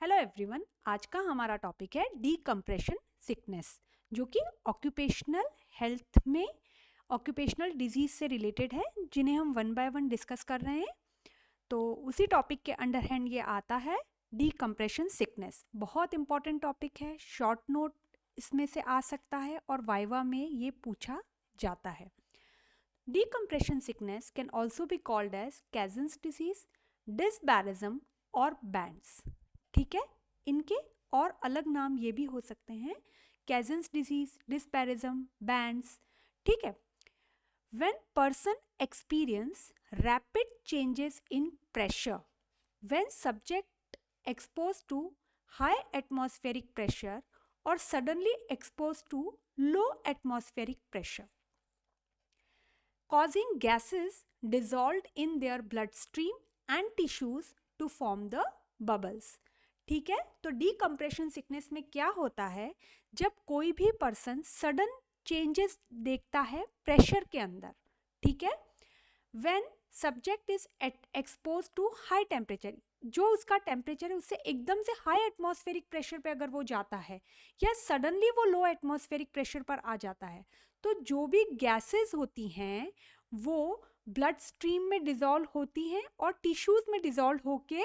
Hello everyone, आज का हमारा टॉपिक है डीकम्प्रेशन सिकनेस, जो कि ऑक्यूपेशनल हेल्थ में ऑक्यूपेशनल डिजीज से रिलेटेड है, जिन्हें हम वन बाय वन डिस्कस कर रहे हैं। तो उसी टॉपिक के अंडर हैंड ये आता है डीकम्प्रेशन सिकनेस। बहुत इंपॉर्टेंट टॉपिक है, शॉर्ट नोट इसमें से आ सकता है और वाइवा में ये पूछा जाता है। Decompression sickness can also be called as caissons disease, dysbarism और बैंड्स। ठीक है, इनके और अलग नाम ये भी हो सकते हैं, कैजन्स डिजीज, डिस्पैरिज्म, बैंड्स। ठीक है, when person experience rapid changes in pressure, when subject expose to high atmospheric pressure और suddenly expose to low atmospheric pressure, causing gases dissolved in their bloodstream and tissues to form the bubbles। ठीक है, तो decompression sickness में क्या होता है, जब कोई भी पर्सन सडन चेंजेस देखता है प्रेशर के अंदर। ठीक है, when subject is expose to high temperature, जो उसका टेम्परेचर है उससे एकदम से हाई एटमॉस्फेरिक प्रेशर पे अगर वो जाता है या सडनली वो लो एटमॉस्फेरिक प्रेशर पर आ जाता है, तो जो भी गैसेस होती हैं वो ब्लड स्ट्रीम में डिजॉल्व होती हैं और टिश्यूज में डिजॉल्व होके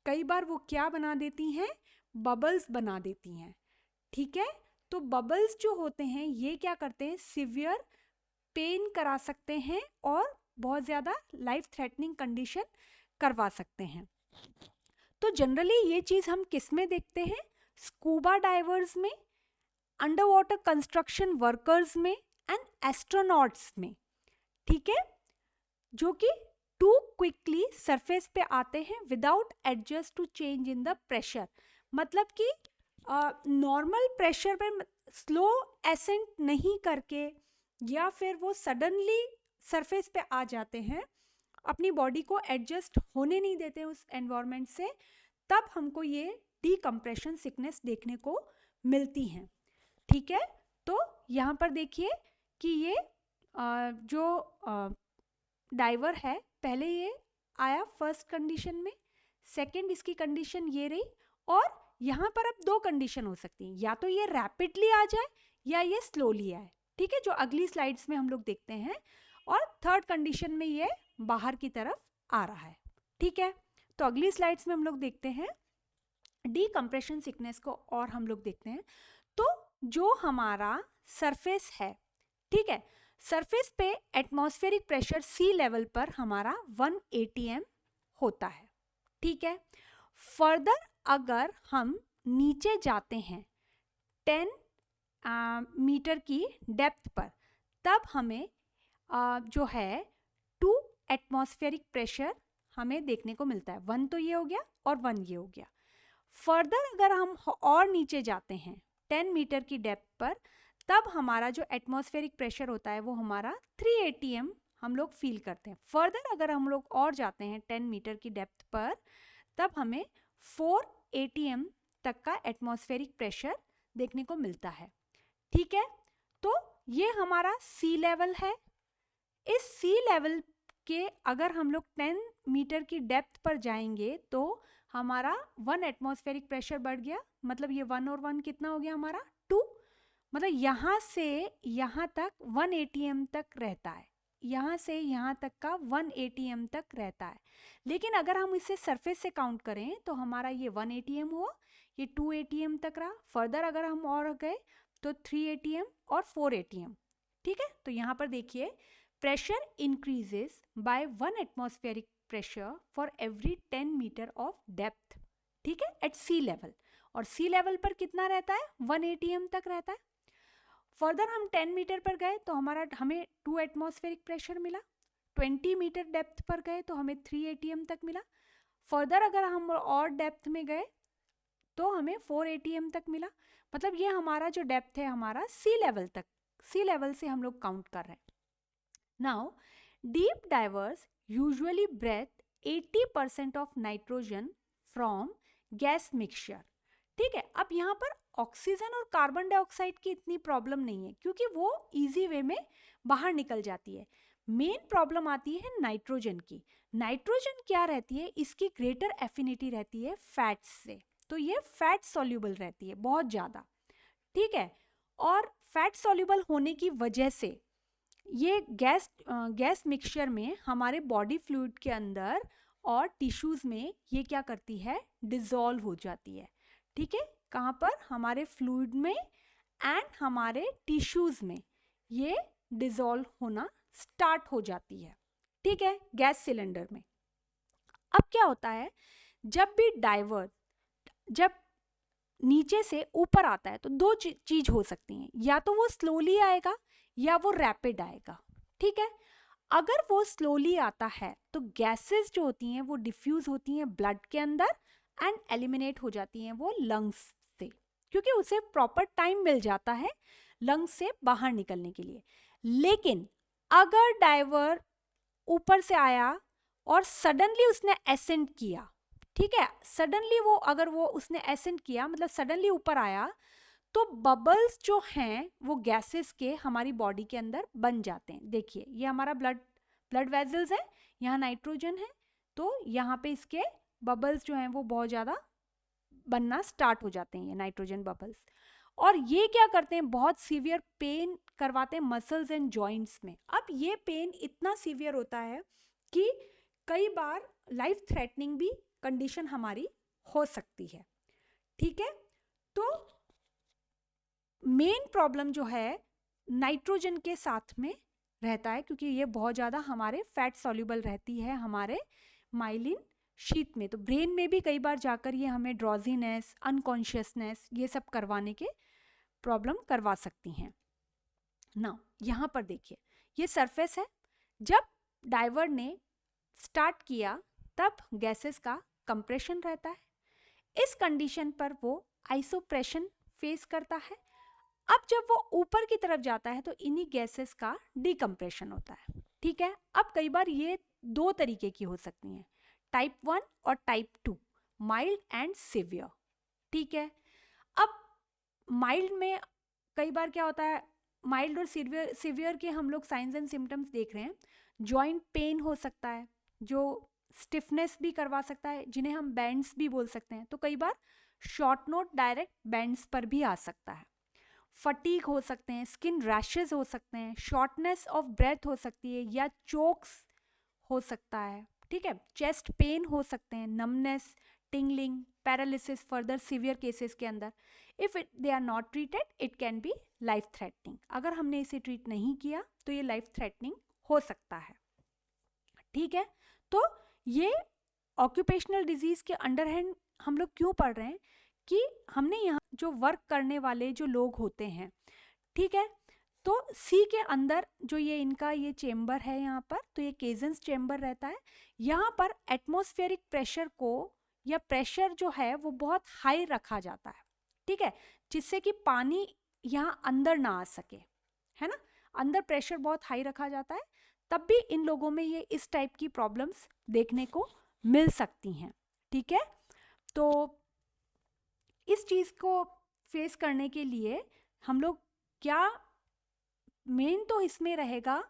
कई बार वो क्या बना देती हैं, बबल्स बना देती हैं। ठीक है, तो बबल्स जो होते हैं ये क्या करते हैं, सिवियर पेन करा सकते हैं और बहुत ज़्यादा लाइफ थ्रेटनिंग कंडीशन करवा सकते हैं। तो जनरली ये चीज़ हम किस में देखते हैं, स्कूबा डाइवर्स में, अंडर वाटर कंस्ट्रक्शन वर्कर्स में एंड एस्ट्रोनॉट्स में। ठीक है, जो कि टू क्विकली सरफेस पे आते हैं without adjust to change in the pressure. मतलब कि नॉर्मल प्रेशर पे स्लो एसेंट नहीं करके या फिर वो सडनली सरफेस पे आ जाते हैं, अपनी बॉडी को एडजस्ट होने नहीं देते उस एनवायरनमेंट से, तब हमको ये डीकम्प्रेशन सिकनेस देखने को मिलती हैं। ठीक है, तो यहाँ पर देखिए कि ये जो डाइवर है, पहले ये आया फर्स्ट कंडीशन में, सेकंड इसकी कंडीशन ये रही, और यहाँ पर अब दो कंडीशन हो सकती हैं, या तो ये रैपिडली आ जाए या ये स्लोली आए। ठीक है, जो अगली स्लाइड्स में हम लोग देखते हैं, और थर्ड कंडीशन में ये बाहर की तरफ आ रहा है। ठीक है, तो अगली स्लाइड्स में हम लोग देखते हैं डीकम्प्रेशन सिकनेस को, और हम लोग देखते हैं तो जो हमारा सरफेस है, ठीक है, सरफेस पे एटमॉस्फेरिक प्रेशर सी लेवल पर हमारा 1 atm होता है। ठीक है, फर्दर अगर हम नीचे जाते हैं 10 मीटर की डेप्थ पर, तब हमें जो है 2 एटमॉस्फेरिक प्रेशर हमें देखने को मिलता है। 1 तो ये हो गया और 1 ये हो गया। फर्दर अगर हम और नीचे जाते हैं 10 मीटर की डेप्थ पर, तब हमारा जो एटमॉस्फेरिक प्रेशर होता है वो हमारा 3 atm हम लोग फील करते हैं। फर्दर अगर हम लोग और जाते हैं 10 मीटर की डेप्थ पर, तब हमें 4 atm तक का एटमॉस्फेरिक प्रेशर देखने को मिलता है। ठीक है, तो ये हमारा सी लेवल है। इस सी लेवल के अगर हम लोग 10 मीटर की डेप्थ पर जाएंगे तो हमारा 1 एटमॉस्फेरिक प्रेशर बढ़ गया, मतलब ये 1 और 1 कितना हो गया हमारा 2, मतलब यहाँ से यहाँ तक 1 atm तक रहता है, यहाँ से यहाँ तक का 1 atm तक रहता है। लेकिन अगर हम इसे सरफेस से काउंट करें तो हमारा ये 1 atm हुआ, ये 2 atm तक रहा, फर्दर अगर हम और गए तो 3 atm और 4 atm। ठीक है, तो यहाँ पर देखिए pressure increases by 1 atmospheric pressure for every 10 meter of depth. ठीक है, एट सी लेवल, और सी लेवल पर कितना रहता है, 1 atm तक रहता है। फर्दर हम 10 मीटर पर गए तो हमें 2 एटमॉस्फेरिक प्रेशर मिला। 20 मीटर डेप्थ पर गए तो हमें 3 atm तक मिला। फर्दर अगर हम और डेप्थ में गए तो हमें 4 atm तक मिला। मतलब ये हमारा जो डेप्थ है हमारा सी लेवल तक, सी लेवल से हम लोग काउंट कर रहे हैं। Now deep divers usually breathe 80% of nitrogen from gas mixture. ठीक है, अब यहाँ पर ऑक्सीजन और कार्बन डाइऑक्साइड की इतनी प्रॉब्लम नहीं है, क्योंकि वो इजी वे में बाहर निकल जाती है। मेन प्रॉब्लम आती है नाइट्रोजन की। नाइट्रोजन क्या रहती है, इसकी ग्रेटर एफिनिटी रहती है फैट्स से। तो ये फैट सॉल्यूबल रहती है बहुत ज़्यादा, ठीक है। और फैट सॉल्यूबल होने की वजह से ये गैस मिक्सचर में हमारे बॉडी फ्लूइड के अंदर और टिश्यूज़ में ये क्या करती है, डिज़ोल्व हो जाती है, ठीक है। कहाँ पर, हमारे फ्लूइड में एंड हमारे टिश्यूज़ में ये डिज़ोल्व होना स्टार्ट हो जाती है, ठीक है, गैस सिलेंडर में। अब क्या होता है, जब भी डाइवर्ट जब नीचे से ऊपर आता है तो दो चीज हो सकती हैं, या तो वो स्लोली आएगा या वो रैपिड आएगा, ठीक है। अगर वो स्लोली आता है तो गैसेस जो होती हैं वो डिफ्यूज होती हैं ब्लड के अंदर एंड एलिमिनेट हो जाती हैं वो लंग्स से, क्योंकि उसे प्रॉपर टाइम मिल जाता है लंग्स से बाहर निकलने के लिए। लेकिन अगर डाइवर ऊपर से आया और सडनली उसने एसेंड किया, ठीक है, सडनली अगर वो उसने एसेंड किया मतलब सडनली ऊपर आया, तो बबल्स जो हैं वो गैसेस के हमारी बॉडी के अंदर बन जाते हैं। देखिए ये हमारा ब्लड वेजल्स है, यहाँ नाइट्रोजन है, तो यहाँ पे इसके बबल्स जो हैं वो बहुत ज़्यादा बनना स्टार्ट हो जाते हैं, ये नाइट्रोजन बबल्स। और ये क्या करते हैं, बहुत सीवियर पेन करवाते हैं मसल्स एंड जॉइंट्स में। अब ये पेन इतना सीवियर होता है कि कई बार लाइफ थ्रेटनिंग भी कंडीशन हमारी हो सकती है, ठीक है। तो मेन प्रॉब्लम जो है नाइट्रोजन के साथ में रहता है, क्योंकि ये बहुत ज़्यादा हमारे फैट सॉल्यूबल रहती है हमारे माइलिन शीट में। तो ब्रेन में भी कई बार जाकर ये हमें ड्रॉजीनेस, अनकॉन्शियसनेस ये सब करवाने के प्रॉब्लम करवा सकती हैं ना। यहाँ पर देखिए ये सरफेस है, जब डाइवर ने स्टार्ट किया तब गैसेस का कंप्रेशन रहता है। इस कंडीशन पर वो आइसोप्रेशन फेस करता है। अब जब वो ऊपर की तरफ जाता है तो इन्हीं गैसेस का डीकम्प्रेशन होता है, ठीक है। अब कई बार ये दो तरीके की हो सकती हैं, टाइप 1 और टाइप 2, माइल्ड एंड सिवियर, ठीक है। अब माइल्ड में कई बार क्या होता है, माइल्ड और सिवियर के हम लोग साइंस एंड सिम्टम्स देख रहे हैं। जॉइंट पेन हो सकता है, जो स्टिफनेस भी करवा सकता है, जिन्हें हम बैंड्स भी बोल सकते हैं। तो कई बार शॉर्ट नोट डायरेक्ट बैंड्स पर भी आ सकता है। फटीग हो सकते हैं, स्किन रैशेस हो सकते हैं, शॉर्टनेस ऑफ ब्रेथ हो सकती है या चोक्स हो सकता है, ठीक है। चेस्ट पेन हो सकते हैं, numbness, tingling, paralysis further severe cases के अंदर। If they are not treated it can be life threatening. अगर हमने इसे ट्रीट नहीं किया तो ये लाइफ थ्रेटनिंग हो सकता है, ठीक है। तो ये ऑक्यूपेशनल डिजीज के अंडर हैंड हम लोग क्यों पढ़ रहे हैं कि हमने यहाँ जो वर्क करने वाले जो लोग होते हैं, ठीक है, तो सी के अंदर जो ये इनका ये चेम्बर है यहाँ पर, तो ये केजेंस चेम्बर रहता है। यहाँ पर एटमॉस्फेरिक प्रेशर को या प्रेशर जो है वो बहुत हाई रखा जाता है, ठीक है, जिससे कि पानी यहाँ अंदर ना आ सके, है ना। अंदर प्रेशर बहुत हाई रखा जाता है, तब भी इन लोगों में ये इस टाइप की प्रॉब्लम्स देखने को मिल सकती हैं, ठीक है। तो इस चीज़ को फेस करने के लिए हम लोग क्या, मेन तो इसमें रहेगा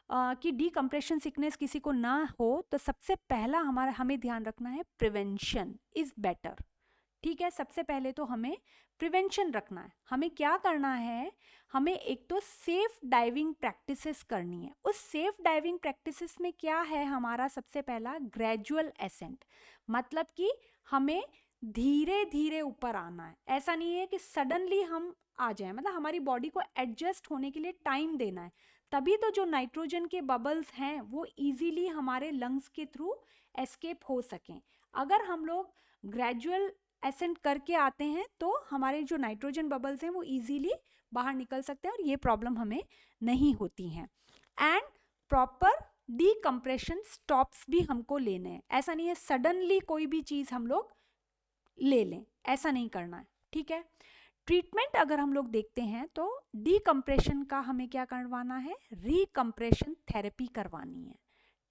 कि डीकम्प्रेशन सिकनेस किसी को ना हो, तो सबसे पहला हमें ध्यान रखना है प्रिवेंशन इज़ बेटर, ठीक है। सबसे पहले तो हमें प्रिवेंशन रखना है। हमें क्या करना है, हमें एक तो सेफ डाइविंग प्रैक्टिसेस करनी है। उस सेफ डाइविंग प्रैक्टिसेस में क्या है, हमारा सबसे पहला ग्रेजुअल एसेंट, मतलब कि हमें धीरे धीरे ऊपर आना है। ऐसा नहीं है कि सडनली हम आ जाए, मतलब हमारी बॉडी को एडजस्ट होने के लिए टाइम देना है, तभी तो जो नाइट्रोजन के बबल्स हैं वो इजीली हमारे लंग्स के थ्रू एस्केप हो सकें। अगर हम लोग ग्रेजुअल एसेंट करके आते हैं तो हमारे जो नाइट्रोजन बबल्स हैं वो इजीली बाहर निकल सकते हैं और ये प्रॉब्लम हमें नहीं होती हैं। एंड प्रॉपर डीकम्प्रेशन स्टॉप्स भी हमको लेने हैं। ऐसा नहीं है सडनली कोई भी चीज़ हम लोग ले लें, ऐसा नहीं करना है, ठीक है। ट्रीटमेंट अगर हम लोग देखते हैं तो डीकम्प्रेशन का हमें क्या करवाना है, रिकम्प्रेशन थेरेपी करवानी है,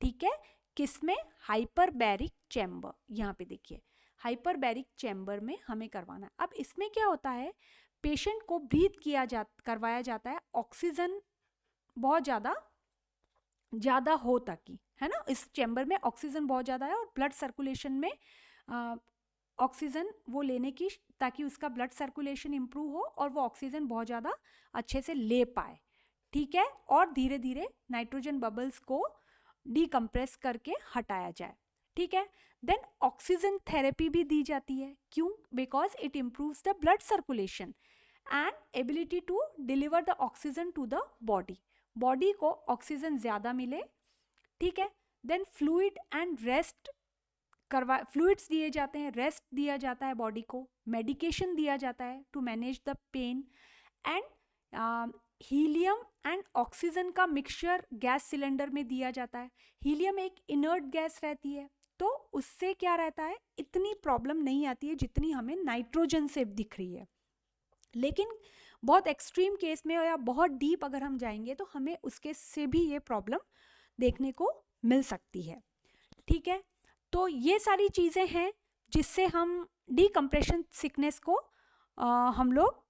ठीक है। किसमें, हाइपरबैरिक चैम्बर, यहाँ पे देखिए हाइपरबैरिक चैम्बर में हमें करवाना है। अब इसमें क्या होता है, पेशेंट को ब्रीथ करवाया जाता है, ऑक्सीजन बहुत ज़्यादा हो ताकि, है ना, इस चैम्बर में ऑक्सीजन बहुत ज़्यादा है और ब्लड सर्कुलेशन में ऑक्सीजन वो लेने की, ताकि उसका ब्लड सर्कुलेशन इम्प्रूव हो और वो ऑक्सीजन बहुत ज़्यादा अच्छे से ले पाए, ठीक है, और धीरे धीरे नाइट्रोजन बबल्स को डीकम्प्रेस करके हटाया जाए, ठीक है। देन ऑक्सीजन थेरेपी भी दी जाती है, क्यों? Because it improves the blood circulation and ability to deliver the oxygen to the body को ऑक्सीजन ज़्यादा मिले, ठीक है। Then fluid and rest fluids दिए जाते हैं, रेस्ट दिया जाता है बॉडी को, मेडिकेशन दिया जाता है to manage the pain, and helium and oxygen का मिक्सचर गैस सिलेंडर में दिया जाता है। हीलियम एक इनर्ट गैस रहती है, तो उससे क्या रहता है, इतनी प्रॉब्लम नहीं आती है जितनी हमें नाइट्रोजन से दिख रही है। लेकिन बहुत एक्सट्रीम केस में या बहुत डीप अगर हम जाएंगे तो हमें उसके से भी ये प्रॉब्लम देखने को मिल सकती है, ठीक है। तो ये सारी चीज़ें हैं जिससे हम डीकम्प्रेशन सिकनेस को हम लोग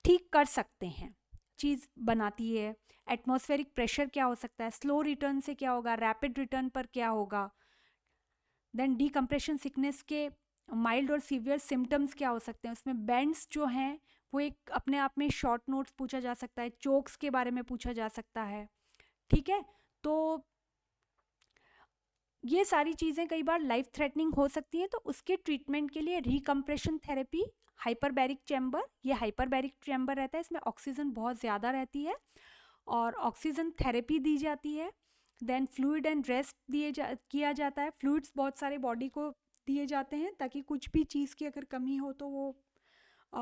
ठीक कर सकते हैं, चीज़ बनाती है। एटमॉस्फेरिक प्रेशर क्या हो सकता है, स्लो रिटर्न से क्या होगा, रैपिड रिटर्न पर क्या होगा, देन डीकम्प्रेशन सिकनेस के माइल्ड और सीवियर सिम्टम्स क्या हो सकते हैं, उसमें बेंड्स जो हैं वो एक अपने आप में शॉर्ट नोट्स पूछा जा सकता है, चोक्स के बारे में पूछा जा सकता है, ठीक है। तो ये सारी चीज़ें कई बार लाइफ थ्रेटनिंग हो सकती हैं, तो उसके ट्रीटमेंट के लिए रिकम्प्रेशन थेरेपी, हाइपरबैरिक चैम्बर, ये हाइपरबैरिक चैम्बर रहता है, इसमें ऑक्सीजन बहुत ज़्यादा रहती है और ऑक्सीजन थेरेपी दी जाती है। देन फ्लूइड एंड रेस्ट किया जाता है, फ्लूइड्स बहुत सारे बॉडी को दिए जाते हैं ताकि कुछ भी चीज़ की अगर कमी हो तो वो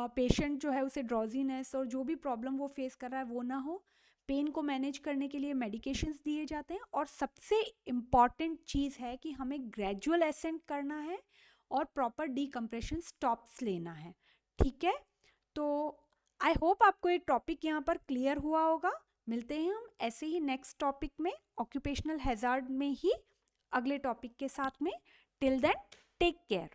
पेशेंट जो है उसे ड्रॉजीनेस और जो भी प्रॉब्लम वो फेस कर रहा है वो ना हो। पेन को मैनेज करने के लिए मेडिकेशंस दिए जाते हैं, और सबसे इम्पॉर्टेंट चीज़ है कि हमें ग्रेजुअल एसेंट करना है और प्रॉपर डीकम्प्रेशन स्टॉप्स लेना है, ठीक है। तो आई होप आपको ये टॉपिक यहाँ पर क्लियर हुआ होगा। मिलते हैं हम ऐसे ही नेक्स्ट टॉपिक में, ऑक्यूपेशनल हैजार्ड में ही अगले टॉपिक के साथ में। Till then take care.